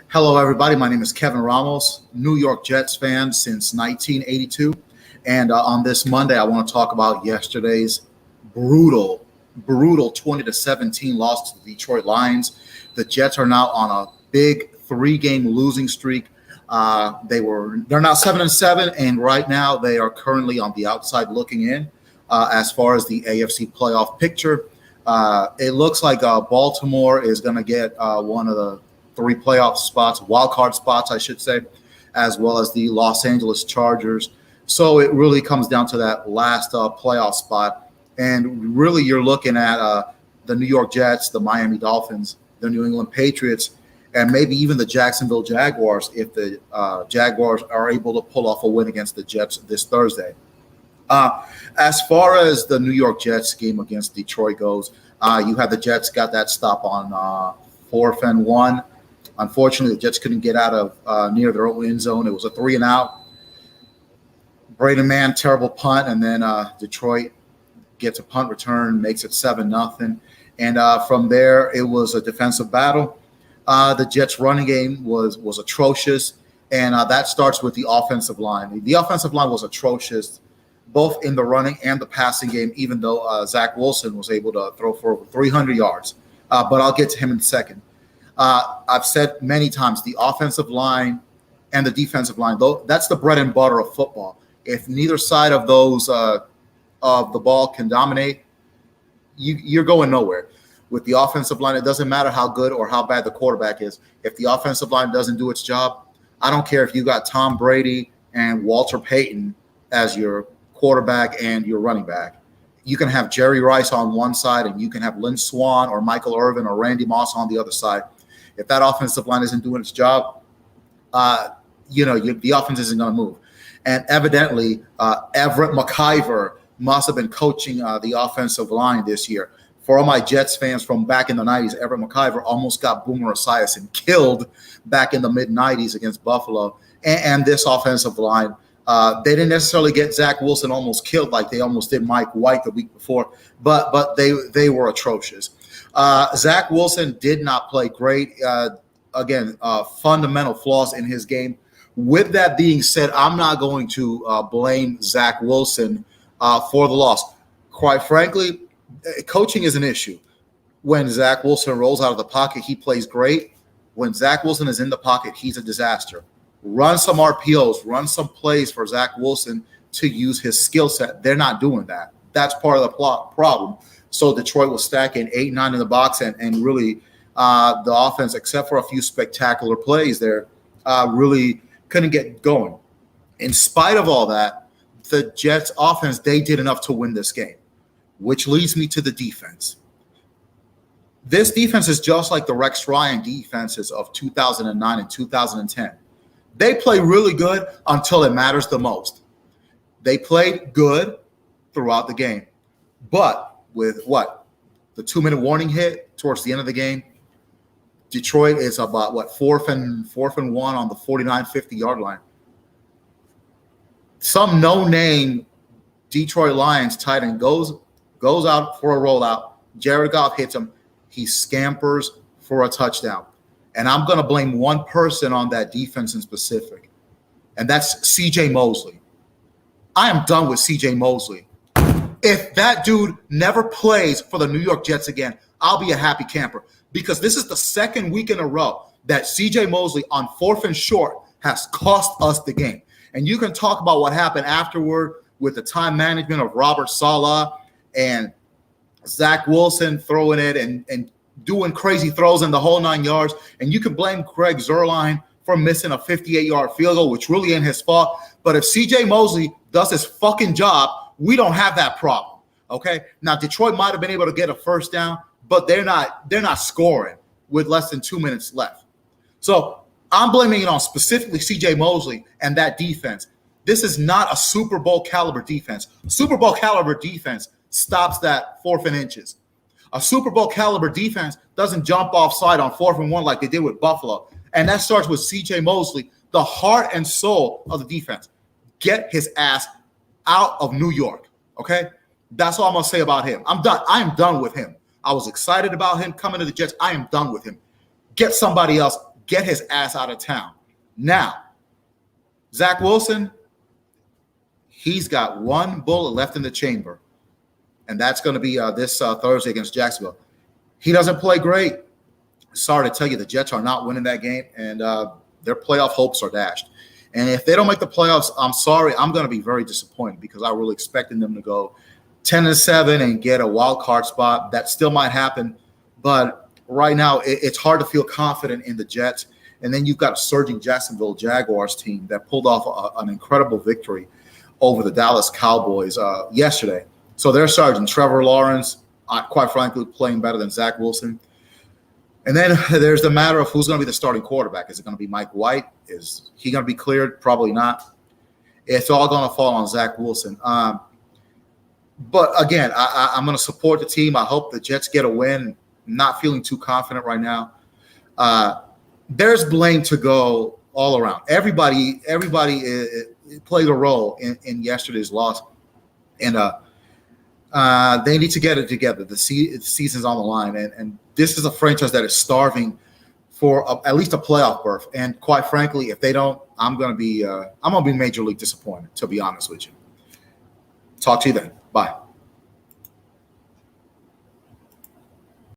Hello, everybody. My name is Kevin Ramos, New York Jets fan since 1982. And on this Monday, I want to talk about yesterday's brutal 20-17 loss to the Detroit Lions. The Jets are now on a big 3-game losing streak. They're now 7-7, and right now they are currently on the outside looking in as far as the AFC playoff picture. It looks like Baltimore is going to get one of the 3 playoff spots, wild card spots, I should say, as well as the Los Angeles Chargers. So it really comes down to that last playoff spot. And really you're looking at the New York Jets, the Miami Dolphins, the New England Patriots, and maybe even the Jacksonville Jaguars if the Jaguars are able to pull off a win against the Jets this Thursday. As far as the New York Jets game against Detroit goes, you have the Jets got that stop on 4th and 1. Unfortunately, the Jets couldn't get out of near their own end zone. It was a 3-and-out. Braden Mann, terrible punt, and then Detroit gets a punt return, makes it 7-0. And from there, it was a defensive battle. The Jets' running game was atrocious, and that starts with the offensive line. The offensive line was atrocious, both in the running and the passing game, even though Zach Wilson was able to throw for over 300 yards. But I'll get to him in a second. I've said many times the offensive line and the defensive line, though, that's the bread and butter of football. If neither side of those of the ball can dominate, you're going nowhere. With the offensive line, it doesn't matter how good or how bad the quarterback is. If the offensive line doesn't do its job, I don't care if you got Tom Brady and Walter Payton as your quarterback and your running back. You can have Jerry Rice on one side, and you can have Lynn Swann or Michael Irvin or Randy Moss on the other side. If that offensive line isn't doing its job, the offense isn't going to move. And evidently, Everett McIver must have been coaching the offensive line this year. For all my Jets fans from back in the 90s, Everett McIver almost got Boomer Esiason killed back in the mid-90s against Buffalo. And this offensive line, they didn't necessarily get Zach Wilson almost killed like they almost did Mike White the week before, but they were atrocious. Zach Wilson did not play great. Again, fundamental flaws in his game. With that being said, I'm not going to blame Zach Wilson for the loss. Quite frankly, coaching is an issue. When Zach Wilson rolls out of the pocket, he plays great. When Zach Wilson is in the pocket, he's a disaster. Run some RPOs, run some plays for Zach Wilson to use his skill set. They're not doing that. That's part of the problem. So Detroit was stacking 8-9 in the box, and really the offense, except for a few spectacular plays there, really couldn't get going. In spite of all that, the Jets offense, they did enough to win this game, which leads me to the defense. This defense is just like the Rex Ryan defenses of 2009 and 2010. They play really good until it matters the most. They played good throughout the game. But with the 2-minute warning hit towards the end of the game, Detroit is about 4th and 1 on the 49-50 yard line. Some no-name Detroit Lions tight end goes out for a rollout. Jared Goff hits him. He scampers for a touchdown. And I'm going to blame one person on that defense in specific, and that's C.J. Mosley. I am done with C.J. Mosley. If that dude never plays for the New York Jets again, I'll be a happy camper, because this is the second week in a row that C.J. Mosley on 4th and short has cost us the game. And you can talk about what happened afterward with the time management of Robert Saleh and Zach Wilson throwing it and doing crazy throws in the whole 9 yards. And you can blame Greg Zuerlein for missing a 58-yard field goal, which really ain't his fault. But if C.J. Mosley does his fucking job, we don't have that problem, okay? Now, Detroit might have been able to get a first down, but they're not scoring with less than 2 minutes left. So I'm blaming it on specifically C.J. Mosley and that defense. This is not a Super Bowl caliber defense. Super Bowl caliber defense stops that 4th and inches. A Super Bowl caliber defense doesn't jump offside on 4th and 1 like they did with Buffalo. And that starts with C.J. Mosley, the heart and soul of the defense. Get his ass out of New York, okay? That's all I'm going to say about him. I'm done. I am done with him. I was excited about him coming to the Jets. I am done with him. Get somebody else. get his ass out of town. Now, Zach Wilson, he's got one bullet left in the chamber, and that's going to be this Thursday against Jacksonville. He doesn't play great. Sorry to tell you, the Jets are not winning that game, and their playoff hopes are dashed. And if they don't make the playoffs, I'm sorry, I'm going to be very disappointed because I really expected them to go 10-7 and get a wild card spot. That still might happen, but right now it's hard to feel confident in the Jets. And then you've got a surging Jacksonville Jaguars team that pulled off an incredible victory over the Dallas Cowboys yesterday. So they're surging. Trevor Lawrence, quite frankly, playing better than Zach Wilson. And then there's the matter of who's going to be the starting quarterback. Is it going to be Mike White? Is he going to be cleared? Probably not. It's all going to fall on Zach Wilson. But again, I'm going to support the team. I hope the Jets get a win. Not feeling too confident right now. There's blame to go all around. Everybody played a role in yesterday's loss, and they need to get it together. The season's on the line, and this is a franchise that is starving for at least a playoff berth. And quite frankly, if they don't, I'm gonna be major league disappointed. To be honest with you. Talk to you then. Bye.